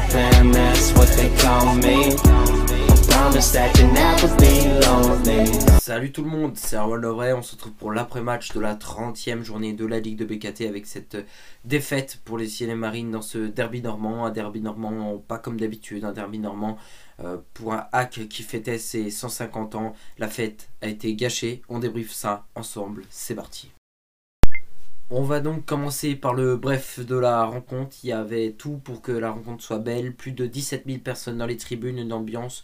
fan, that's what they call me. Promise that you never be lonely. Salut tout le monde, c'est Arwan Lovray, on se retrouve pour l'après-match de la 30e journée de la Ligue de BKT avec cette défaite pour les Ciel et Marines dans ce derby normand, un derby normand pas comme d'habitude, un derby normand pour un hack qui fêtait ses 150 ans. La fête a été gâchée, on débriefe ça ensemble, c'est parti. On va donc commencer par le bref de la rencontre. Il y avait tout pour que la rencontre soit belle. Plus de 17 000 personnes dans les tribunes, une ambiance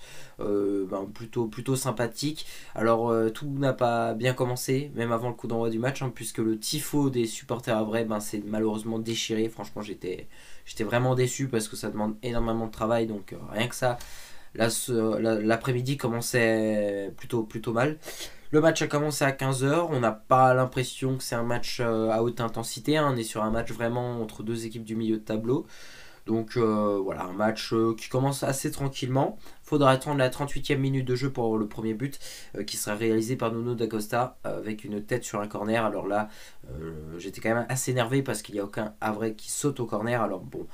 plutôt sympathique. Alors tout n'a pas bien commencé, même avant le coup d'envoi du match, puisque le tifo des supporters havrais s'est malheureusement déchiré. Franchement, j'étais vraiment déçu parce que ça demande énormément de travail. Donc rien que ça, l'après-midi commençait plutôt mal. Le match a commencé à 15 h, on n'a pas l'impression que c'est un match à haute intensité, on est sur un match vraiment entre deux équipes du milieu de tableau. Donc voilà, un match qui commence assez tranquillement. Faudra attendre la 38e minute de jeu pour le premier but qui sera réalisé par Nuno da Costa avec une tête sur un corner. Alors là, j'étais quand même assez énervé parce qu'il n'y a aucun Havrais qui saute au corner. Alors bon,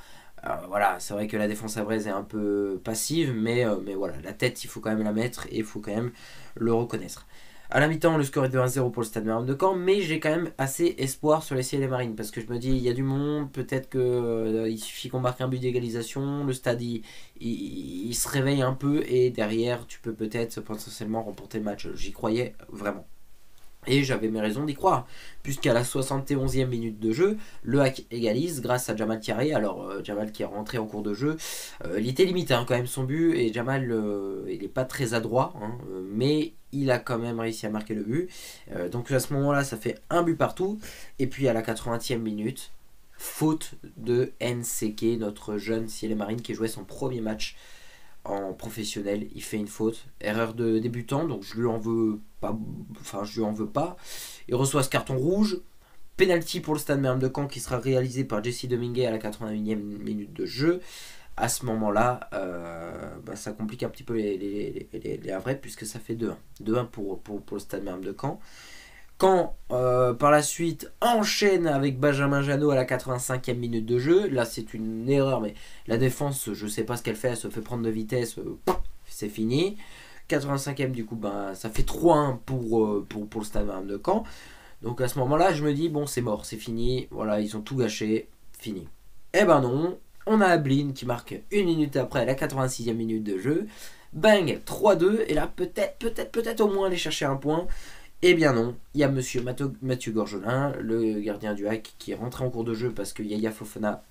voilà, c'est vrai que la défense havraise est un peu passive, mais voilà, la tête, il faut quand même la mettre et il faut quand même le reconnaître. À la mi-temps, le score est de 1-0 pour le Stade Malherbe de Caen, mais j'ai quand même assez espoir sur les Ciel et Marines parce que je me dis, il y a du monde, peut-être qu'il suffit qu'on marque un but d'égalisation, le stade il se réveille un peu et derrière, tu peux peut-être potentiellement remporter le match. J'y croyais vraiment. Et j'avais mes raisons d'y croire, puisqu'à la 71e minute de jeu, le hack égalise grâce à Jamal Thiaré. Alors Jamal qui est rentré en cours de jeu, il était limité quand même son but, et Jamal il n'est pas très adroit, mais il a quand même réussi à marquer le but. Donc à ce moment-là, ça fait un but partout, et puis à la 80e minute, faute de Nseke, notre jeune Ciel et Marine qui jouait son premier match en professionnel, il fait une faute, erreur de débutant, donc je lui en veux pas. Il reçoit ce carton rouge, penalty pour le Stade Malherbe de Caen qui sera réalisé par Jesse Dominguez à la 81e minute de jeu. À ce moment-là, ça complique un petit peu les Havrais puisque ça fait 2-1. 2-1 pour le Stade Malherbe de Caen. Caen, par la suite, enchaîne avec Benjamin Janot à la 85e minute de jeu. Là, c'est une erreur, mais la défense, je sais pas ce qu'elle fait, elle se fait prendre de vitesse, c'est fini. 85e, du coup, ça fait 3-1 pour le Stade Malherbe de Caen. Donc à ce moment-là, je me dis, bon, c'est mort, c'est fini. Voilà, ils ont tout gâché, fini. Eh ben non, on a Ablin qui marque une minute après, à la 86e minute de jeu. Bang, 3-2, et là, peut-être au moins aller chercher un point. Eh bien non, il y a monsieur Mathieu Gorgelin, le gardien du hack, qui est rentré en cours de jeu parce que Yaya Fofana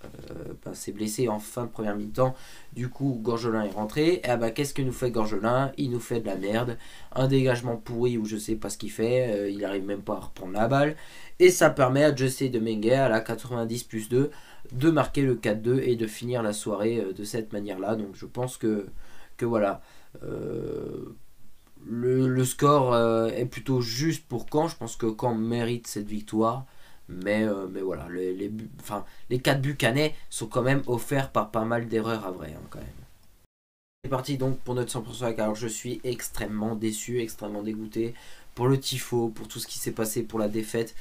s'est blessé en fin de première mi-temps. Du coup, Gorgelin est rentré. Et qu'est-ce que nous fait Gorgelin? Il nous fait de la merde. Un dégagement pourri où je sais pas ce qu'il fait. Il arrive même pas à reprendre la balle. Et ça permet à Jesse Dominguez, à la 90+2, de marquer le 4-2 et de finir la soirée de cette manière-là. Donc je pense que voilà... Le score est plutôt juste pour Caen. Je pense que Caen mérite cette victoire. Mais voilà, les 4 buts canets sont quand même offerts par pas mal d'erreurs à vrai, quand même. C'est parti donc pour notre 100% hack. Alors je suis extrêmement déçu, extrêmement dégoûté pour le tifo, pour tout ce qui s'est passé, pour la défaite.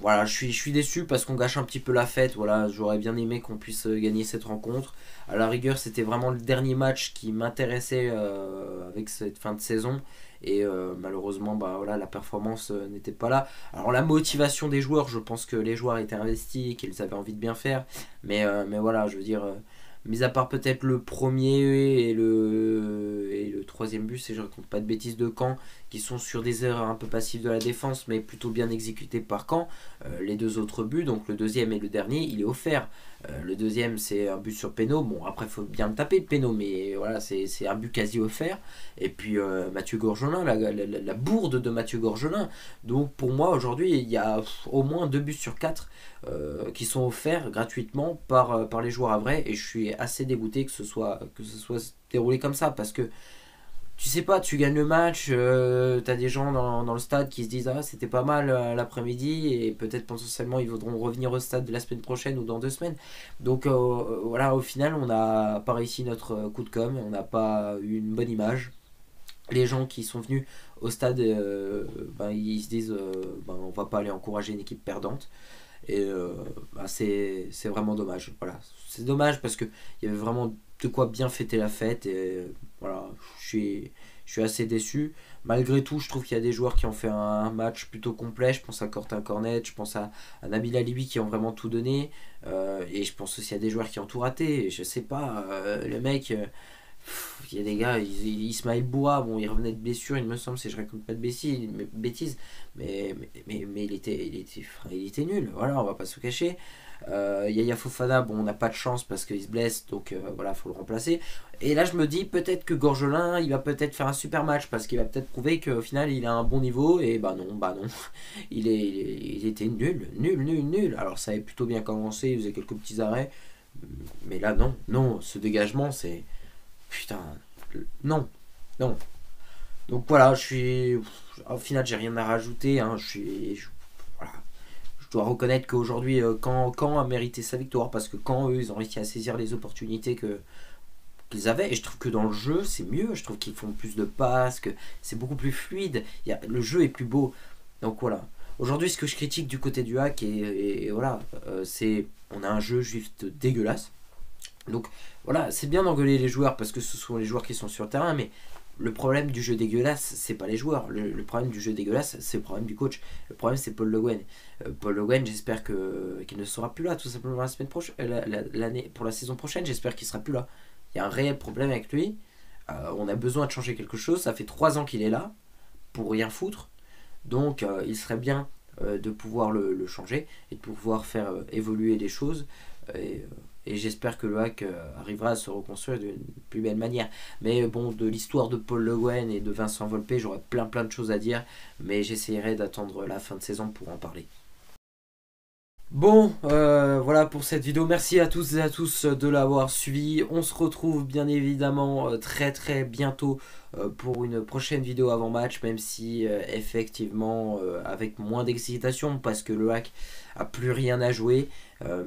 Voilà, je suis déçu parce qu'on gâche un petit peu la fête. Voilà, j'aurais bien aimé qu'on puisse gagner cette rencontre. À la rigueur, c'était vraiment le dernier match qui m'intéressait avec cette fin de saison. Et malheureusement, voilà, la performance n'était pas là. Alors la motivation des joueurs, je pense que les joueurs étaient investis, qu'ils avaient envie de bien faire. Mais voilà, je veux dire, mis à part peut-être le premier et le troisième but, si je ne raconte pas de bêtises, de Caen, qui sont sur des erreurs un peu passives de la défense, mais plutôt bien exécutées par Caen. Les deux autres buts, donc le deuxième et le dernier, il est offert. Le deuxième, c'est un but sur péno. Bon, après, il faut bien le taper, le péno, mais voilà, c'est un but quasi offert. Et puis, Mathieu Gorgelin, la bourde de Mathieu Gorgelin. Donc, pour moi, aujourd'hui, il y a au moins 2 buts sur 4 qui sont offerts gratuitement par les joueurs havrais. Et je suis assez dégoûté que ce soit déroulé comme ça, parce que tu sais pas, tu gagnes le match, t'as des gens dans le stade qui se disent ah c'était pas mal l'après-midi, et peut-être potentiellement ils voudront revenir au stade la semaine prochaine ou dans 2 semaines. Donc voilà, au final on n'a pas réussi notre coup de com', on n'a pas eu une bonne image. Les gens qui sont venus au stade, ils se disent on va pas aller encourager une équipe perdante. Et bah, c'est vraiment dommage. Voilà. C'est dommage parce qu'il y avait vraiment de quoi bien fêter la fête. Et voilà, je suis assez déçu. Malgré tout, je trouve qu'il y a des joueurs qui ont fait un match plutôt complet. Je pense à Corentin Cornet, je pense à Nabil Alibi qui ont vraiment tout donné. Et je pense aussi à des joueurs qui ont tout raté. Je sais pas, le mec. Il y a des gars, Ismaël Boua, bon, il revenait de blessure, il me semble, si je raconte pas de bêtises, mais il était nul, voilà, on va pas se cacher. Yaya Fofana, bon, on n'a pas de chance parce qu'il se blesse, donc voilà, faut le remplacer. Et là, je me dis peut-être que Gorgelin, il va peut-être faire un super match parce qu'il va peut-être prouver qu'au final, il a un bon niveau. Et bah non, il était nul. Alors, ça avait plutôt bien commencé, il faisait quelques petits arrêts, mais là, non, ce dégagement, c'est. Putain, non, non. Donc voilà, au final, j'ai rien à rajouter. Hein, voilà. Je dois reconnaître qu'aujourd'hui, Caen a mérité sa victoire parce que Caen, eux, ils ont réussi à saisir les opportunités qu'ils avaient. Et je trouve que dans le jeu, c'est mieux. Je trouve qu'ils font plus de passes, que c'est beaucoup plus fluide. Le jeu est plus beau. Donc voilà. Aujourd'hui, ce que je critique du côté du hack, et voilà, c'est on a un jeu juste dégueulasse. Donc voilà, c'est bien d'engueuler les joueurs parce que ce sont les joueurs qui sont sur le terrain, mais le problème du jeu dégueulasse, c'est pas les joueurs. Le problème du jeu dégueulasse, c'est le problème du coach. Le problème, c'est Paul Le Guen. Paul Le Guen, j'espère qu'il ne sera plus là, tout simplement la semaine prochaine, l'année pour la saison prochaine. J'espère qu'il sera plus là. Il y a un réel problème avec lui. On a besoin de changer quelque chose. Ça fait 3 ans qu'il est là pour rien foutre. Donc, il serait bien de pouvoir le changer et de pouvoir faire évoluer les choses. Et j'espère que le hack arrivera à se reconstruire d'une plus belle manière. Mais bon, de l'histoire de Paul Le Guen et de Vincent Volpe, j'aurais plein de choses à dire. Mais j'essaierai d'attendre la fin de saison pour en parler. Bon, voilà pour cette vidéo. Merci à tous et à tous de l'avoir suivi. On se retrouve bien évidemment très bientôt pour une prochaine vidéo avant match, même si effectivement avec moins d'excitation parce que le hack a plus rien à jouer.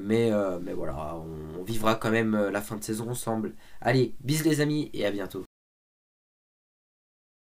Mais voilà, on vivra quand même la fin de saison ensemble. Allez, bis les amis et à bientôt.